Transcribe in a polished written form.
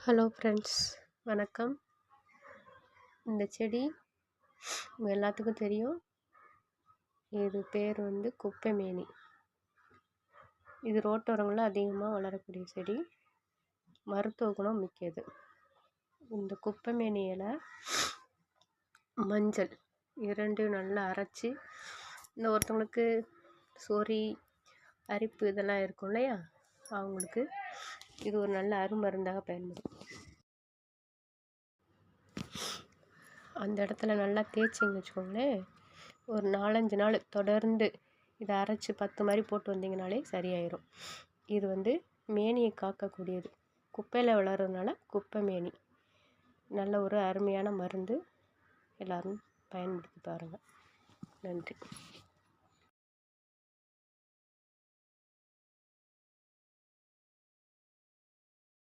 Hello friends, வணக்கம். இந்த செடி உங்கள் எல்லாத்துக்கும் தெரியும். இது பேர் வந்து குப்பைமேனி. இது ரோட்டோரங்களில் அதிகமாக வளரக்கூடிய செடி. மருத்துவ குணம் மிக்கது. இந்த குப்பைமேனி இலை, மஞ்சள் இரண்டையும் நல்லா அரைச்சி, இந்த ஒருத்தவங்களுக்கு சொறி, அரிப்பு இதெல்லாம் இருக்கும் இல்லையா, அவங்களுக்கு இது ஒரு நல்ல அருமருந்தாக பயன்படும். அந்த இடத்துல நல்லா தேய்ச்சிங்கன்னு வச்சுக்கோங்களேன், ஒரு 4-5 நாள் தொடர்ந்து இதை அரைச்சி 10 மாதிரி போட்டு வந்தீங்கனாலே சரியாயிடும். இது வந்து மேனியை காக்கக்கூடியது. குப்பையில் வளர்கிறதுனால குப்பை மேனி நல்ல ஒரு அருமையான மருந்து. எல்லோரும் பயன்படுத்தி பாருங்கள். நன்றி.